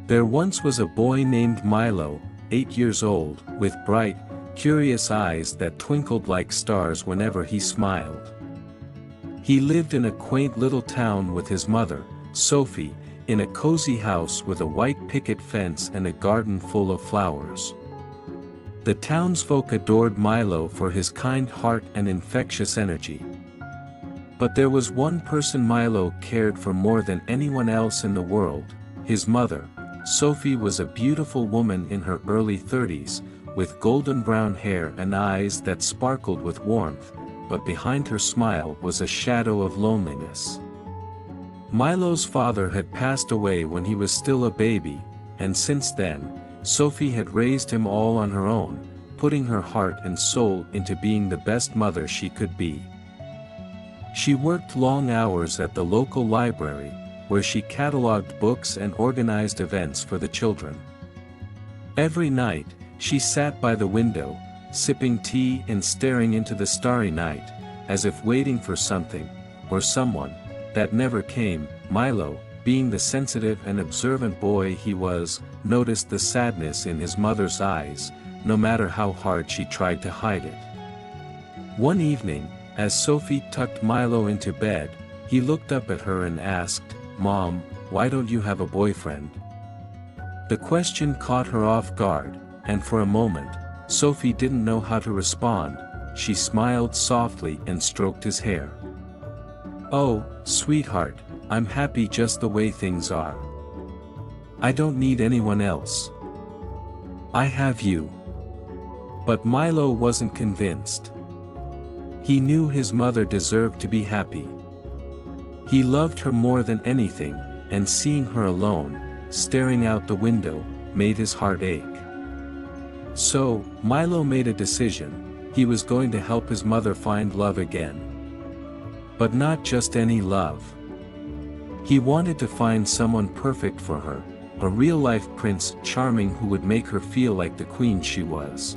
There once was a boy named Milo, 8 years old, with bright, curious eyes that twinkled like stars whenever he smiled. He lived in a quaint little town with his mother, Sophie, in a cozy house with a white picket fence and a garden full of flowers. The townsfolk adored Milo for his kind heart and infectious energy. But there was one person Milo cared for more than anyone else in the world, his mother. Sophie was a beautiful woman in her early 30s, with golden brown hair and eyes that sparkled with warmth, but behind her smile was a shadow of loneliness. Milo's father had passed away when he was still a baby, and since then, Sophie had raised him all on her own, putting her heart and soul into being the best mother she could be. She worked long hours at the local library, where she cataloged books and organized events for the children. Every night, she sat by the window, sipping tea and staring into the starry night, as if waiting for something, or someone, that never came. Milo, being the sensitive and observant boy he was, noticed the sadness in his mother's eyes, no matter how hard she tried to hide it. One evening, as Sophie tucked Milo into bed, he looked up at her and asked, "Mom, why don't you have a boyfriend?" The question caught her off guard, and for a moment, Sophie didn't know how to respond. She smiled softly and stroked his hair. "Oh, sweetheart, I'm happy just the way things are. I don't need anyone else. I have you." But Milo wasn't convinced. He knew his mother deserved to be happy. He loved her more than anything, and seeing her alone, staring out the window, made his heart ache. So, Milo made a decision. He was going to help his mother find love again. But not just any love. He wanted to find someone perfect for her, a real-life Prince Charming who would make her feel like the queen she was.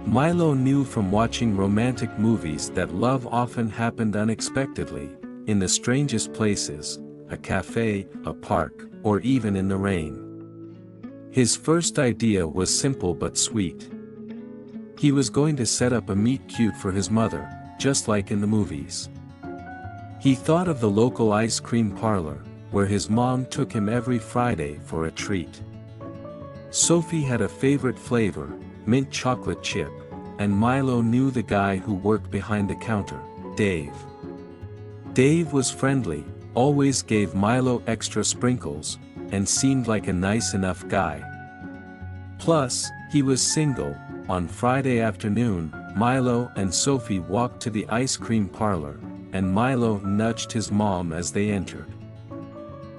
Milo knew from watching romantic movies that love often happened unexpectedly, in the strangest places, a cafe, a park, or even in the rain. His first idea was simple but sweet. He was going to set up a meet-cute for his mother, just like in the movies. He thought of the local ice cream parlor, where his mom took him every Friday for a treat. Sophie had a favorite flavor, mint chocolate chip, and Milo knew the guy who worked behind the counter, Dave. Dave was friendly, always gave Milo extra sprinkles, and seemed like a nice enough guy. Plus, he was single. On Friday afternoon, Milo and Sophie walked to the ice cream parlor, and Milo nudged his mom as they entered.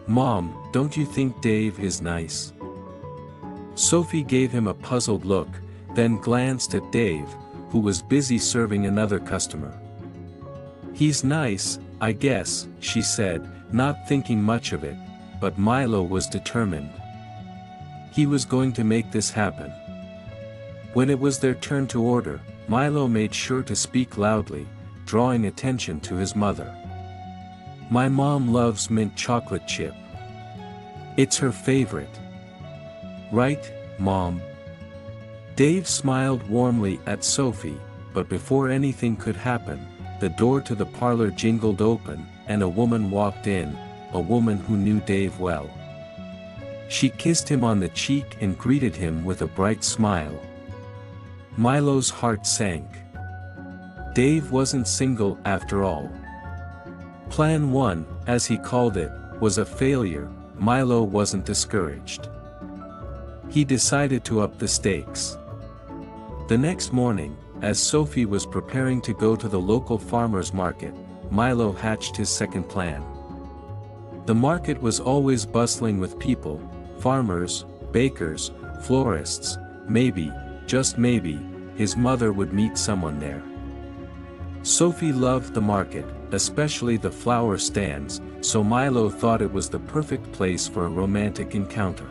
"Mom, don't you think Dave is nice?" Sophie gave him a puzzled look, then glanced at Dave, who was busy serving another customer. "He's nice, I guess," she said, not thinking much of it, but Milo was determined. He was going to make this happen. When it was their turn to order, Milo made sure to speak loudly, drawing attention to his mother. "My mom loves mint chocolate chip. It's her favorite. Right, Mom?" Dave smiled warmly at Sophie, but before anything could happen, the door to the parlor jingled open, and a woman walked in, a woman who knew Dave well. She kissed him on the cheek and greeted him with a bright smile. Milo's heart sank. Dave wasn't single after all. Plan 1, as he called it, was a failure. Milo wasn't discouraged. He decided to up the stakes. The next morning, as Sophie was preparing to go to the local farmer's market, Milo hatched his second plan. The market was always bustling with people, farmers, bakers, florists. Maybe, just maybe, his mother would meet someone there. Sophie loved the market, especially the flower stands, so Milo thought it was the perfect place for a romantic encounter.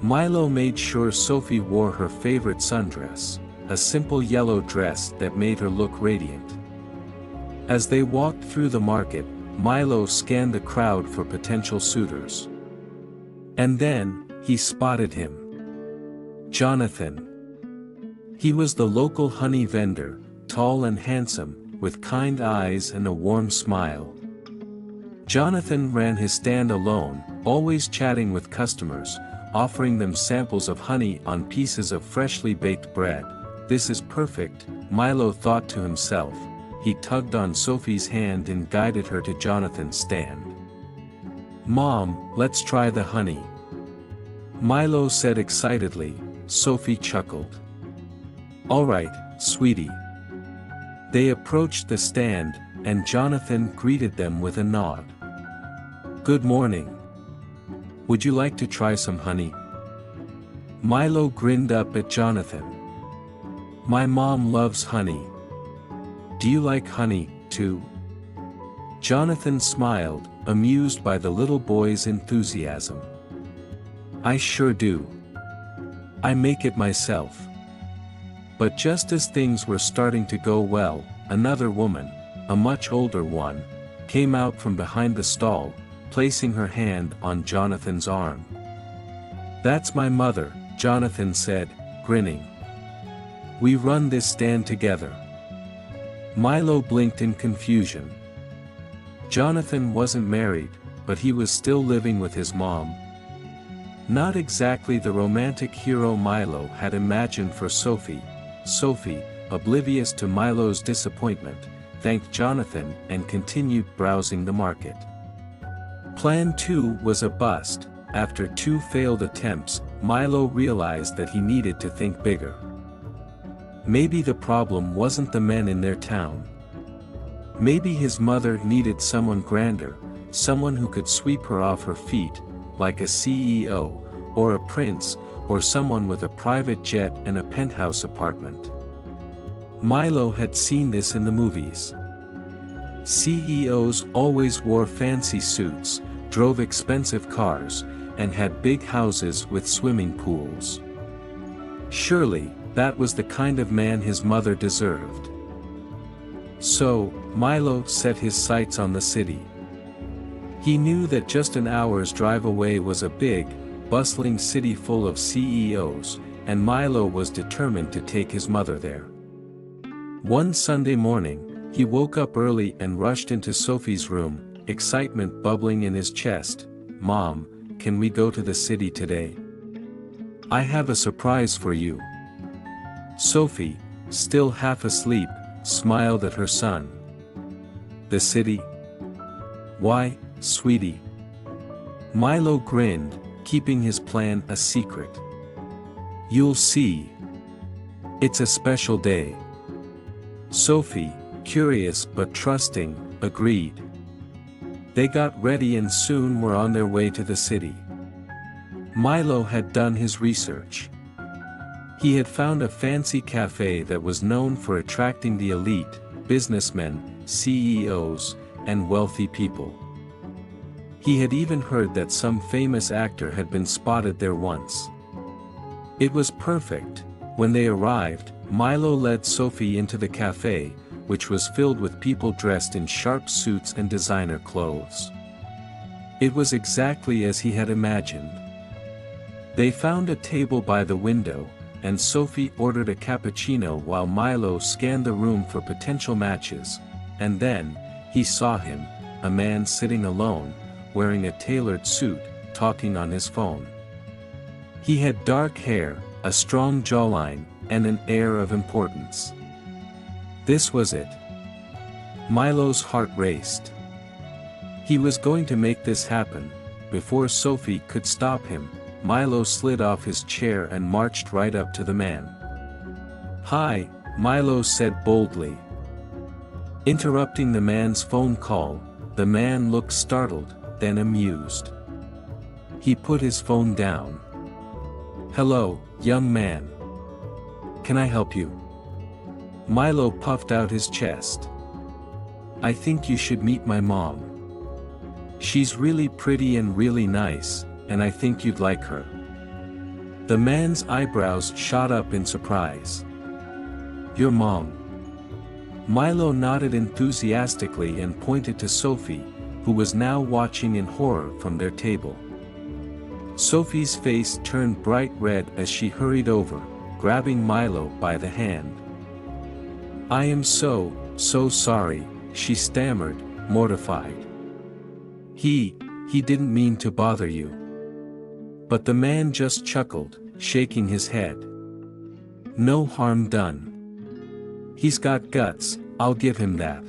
Milo made sure Sophie wore her favorite sundress, a simple yellow dress that made her look radiant. As they walked through the market, Milo scanned the crowd for potential suitors. And then, he spotted him. Jonathan. He was the local honey vendor, tall and handsome, with kind eyes and a warm smile. Jonathan ran his stand alone, always chatting with customers, offering them samples of honey on pieces of freshly baked bread. "This is perfect," Milo thought to himself. He tugged on Sophie's hand and guided her to Jonathan's stand. "Mom, let's try the honey," Milo said excitedly. Sophie chuckled. "All right, sweetie." They approached the stand, and Jonathan greeted them with a nod. "Good morning. Would you like to try some honey?" Milo grinned up at Jonathan. "My mom loves honey. Do you like honey, too?" Jonathan smiled, amused by the little boy's enthusiasm. "I sure do. I make it myself." But just as things were starting to go well, another woman, a much older one, came out from behind the stall, placing her hand on Jonathan's arm. "That's my mother," Jonathan said, grinning. "We run this stand together." Milo blinked in confusion. Jonathan wasn't married, but he was still living with his mom. Not exactly the romantic hero Milo had imagined for Sophie. Sophie, oblivious to Milo's disappointment, thanked Jonathan and continued browsing the market. Plan 2 was a bust. After 2 failed attempts, Milo realized that he needed to think bigger. Maybe the problem wasn't the men in their town. Maybe his mother needed someone grander, someone who could sweep her off her feet, like a CEO, or a prince, or someone with a private jet and a penthouse apartment. Milo had seen this in the movies. CEOs always wore fancy suits, drove expensive cars, and had big houses with swimming pools. Surely, that was the kind of man his mother deserved. So, Milo set his sights on the city. He knew that just an hour's drive away was a big, bustling city full of CEOs, and Milo was determined to take his mother there. One Sunday morning, he woke up early and rushed into Sophie's room, excitement bubbling in his chest. "Mom, can we go to the city today? I have a surprise for you." Sophie, still half asleep, smiled at her son. "The city? Why, sweetie?" Milo grinned, keeping his plan a secret. "You'll see. It's a special day." Sophie, curious but trusting, agreed. They got ready and soon were on their way to the city. Milo had done his research. He had found a fancy cafe that was known for attracting the elite, businessmen, CEOs, and wealthy people. He had even heard that some famous actor had been spotted there once. It was perfect. When they arrived, Milo led Sophie into the cafe, which was filled with people dressed in sharp suits and designer clothes. It was exactly as he had imagined. They found a table by the window, and Sophie ordered a cappuccino while Milo scanned the room for potential matches, and then, he saw him, a man sitting alone, wearing a tailored suit, talking on his phone. He had dark hair, a strong jawline, and an air of importance. This was it. Milo's heart raced. He was going to make this happen. Before Sophie could stop him, Milo slid off his chair and marched right up to the man. "Hi," Milo said boldly. Interrupting the man's phone call, the man looked startled, then amused. He put his phone down. "Hello, young man. Can I help you?" Milo puffed out his chest. "I think you should meet my mom. She's really pretty and really nice, and I think you'd like her." The man's eyebrows shot up in surprise. "Your mom?" Milo nodded enthusiastically and pointed to Sophie, who was now watching in horror from their table. Sophie's face turned bright red as she hurried over, grabbing Milo by the hand. "I am so sorry," she stammered, mortified. He didn't mean to bother you." But the man just chuckled, shaking his head. "No harm done. He's got guts, I'll give him that."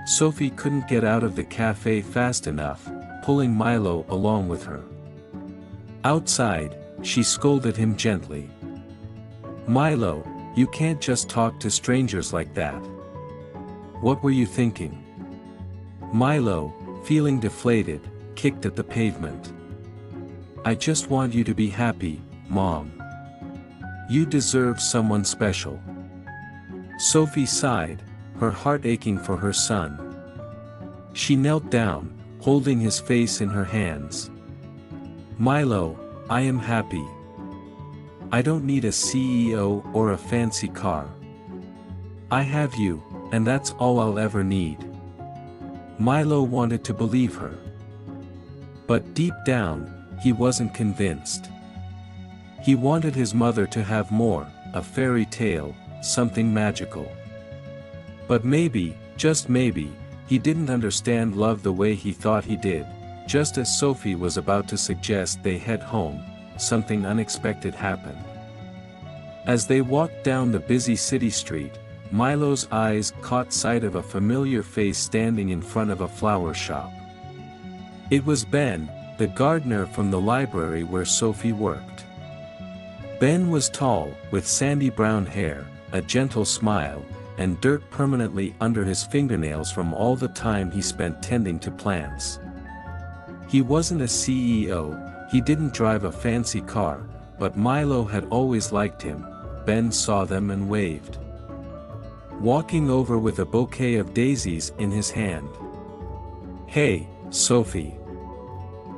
Sophie couldn't get out of the cafe fast enough, pulling Milo along with her. Outside, she scolded him gently. "Milo, you can't just talk to strangers like that. What were you thinking?" Milo, feeling deflated, kicked at the pavement. "I just want you to be happy, Mom. You deserve someone special." Sophie sighed, her heart aching for her son. She knelt down, holding his face in her hands. "Milo, I am happy. I don't need a CEO or a fancy car. I have you, and that's all I'll ever need." Milo wanted to believe her. But deep down, he wasn't convinced. He wanted his mother to have more, a fairy tale, something magical. But maybe, just maybe, he didn't understand love the way he thought he did. Just as Sophie was about to suggest they head home, something unexpected happened. As they walked down the busy city street, Milo's eyes caught sight of a familiar face standing in front of a flower shop. It was Ben, the gardener from the library where Sophie worked. Ben was tall, with sandy brown hair, a gentle smile, and dirt permanently under his fingernails from all the time he spent tending to plants. He wasn't a CEO, he didn't drive a fancy car, but Milo had always liked him. Ben saw them and waved. Walking over with a bouquet of daisies in his hand. "Hey, Sophie."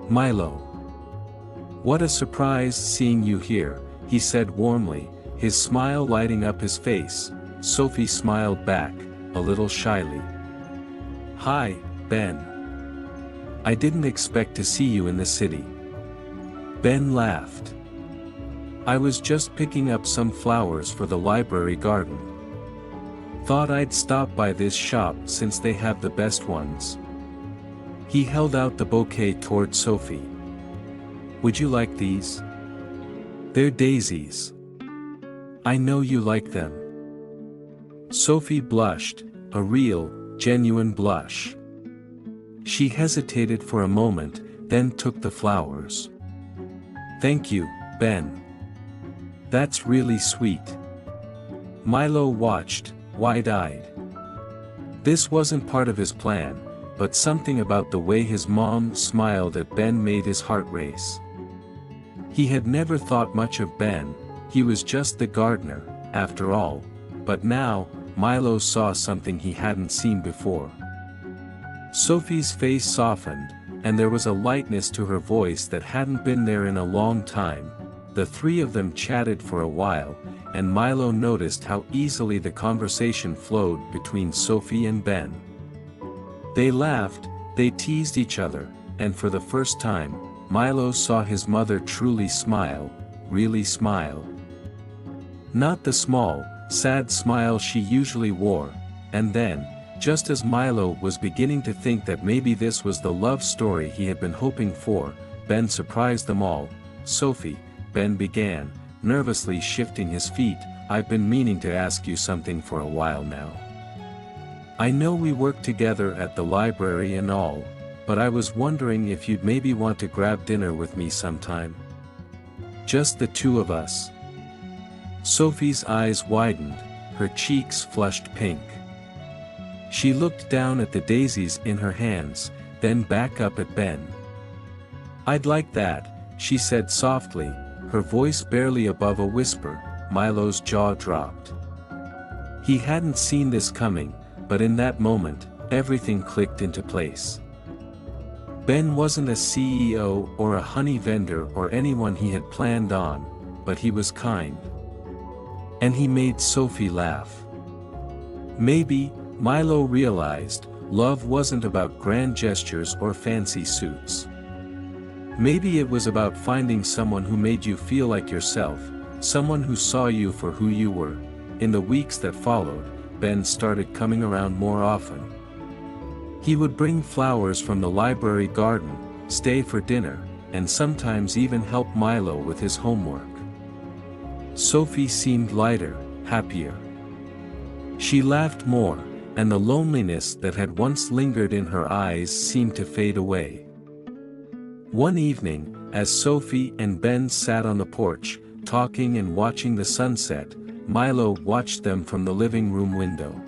"Milo. What a surprise seeing you here," he said warmly, his smile lighting up his face. Sophie smiled back, a little shyly. "Hi, Ben. I didn't expect to see you in the city." Ben laughed. "I was just picking up some flowers for the library garden. Thought I'd stop by this shop since they have the best ones." He held out the bouquet toward Sophie. "Would you like these? They're daisies. I know you like them." Sophie blushed, a real, genuine blush. She hesitated for a moment, then took the flowers. "Thank you, Ben. That's really sweet." Milo watched, wide-eyed. This wasn't part of his plan, but something about the way his mom smiled at Ben made his heart race. He had never thought much of Ben, he was just the gardener, after all, but now, Milo saw something he hadn't seen before. Sophie's face softened, and there was a lightness to her voice that hadn't been there in a long time. The three of them chatted for a while, and Milo noticed how easily the conversation flowed between Sophie and Ben. They laughed, they teased each other, and for the first time, Milo saw his mother truly smile, really smile. Not the small, sad smile she usually wore, and then, just as Milo was beginning to think that maybe this was the love story he had been hoping for, Ben surprised them all. "Sophie," Ben began, nervously shifting his feet, "I've been meaning to ask you something for a while now. I know we work together at the library and all, but I was wondering if you'd maybe want to grab dinner with me sometime. Just the two of us." Sophie's eyes widened, her cheeks flushed pink. She looked down at the daisies in her hands, then back up at Ben. "I'd like that," she said softly, her voice barely above a whisper. Milo's jaw dropped. He hadn't seen this coming, but in that moment, everything clicked into place. Ben wasn't a CEO or a honey vendor or anyone he had planned on, but he was kind. And he made Sophie laugh. Maybe, Milo realized, love wasn't about grand gestures or fancy suits. Maybe it was about finding someone who made you feel like yourself, someone who saw you for who you were. In the weeks that followed, Ben started coming around more often. He would bring flowers from the library garden, stay for dinner, and sometimes even help Milo with his homework. Sophie seemed lighter, happier. She laughed more, and the loneliness that had once lingered in her eyes seemed to fade away. One evening, as Sophie and Ben sat on the porch, talking and watching the sunset, Milo watched them from the living room window.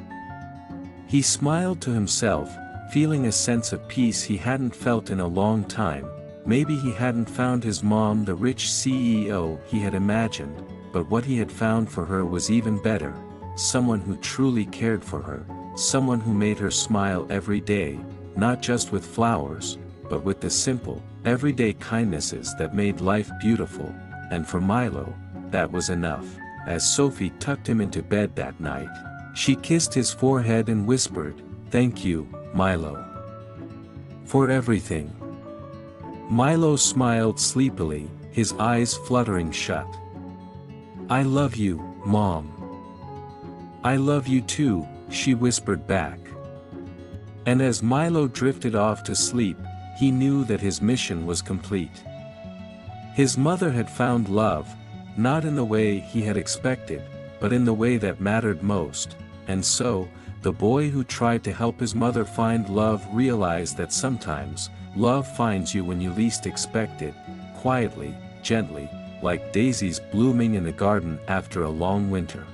He smiled to himself, feeling a sense of peace he hadn't felt in a long time. Maybe he hadn't found his mom the rich CEO he had imagined, but what he had found for her was even better, someone who truly cared for her, someone who made her smile every day, not just with flowers, but with the simple, everyday kindnesses that made life beautiful, and for Milo, that was enough. As Sophie tucked him into bed that night, she kissed his forehead and whispered, "Thank you, Milo, for everything." Milo smiled sleepily, his eyes fluttering shut. "I love you, Mom." "I love you too," she whispered back. And as Milo drifted off to sleep, he knew that his mission was complete. His mother had found love, not in the way he had expected, but in the way that mattered most, and so, the boy who tried to help his mother find love realized that sometimes, love finds you when you least expect it, quietly, gently, like daisies blooming in the garden after a long winter.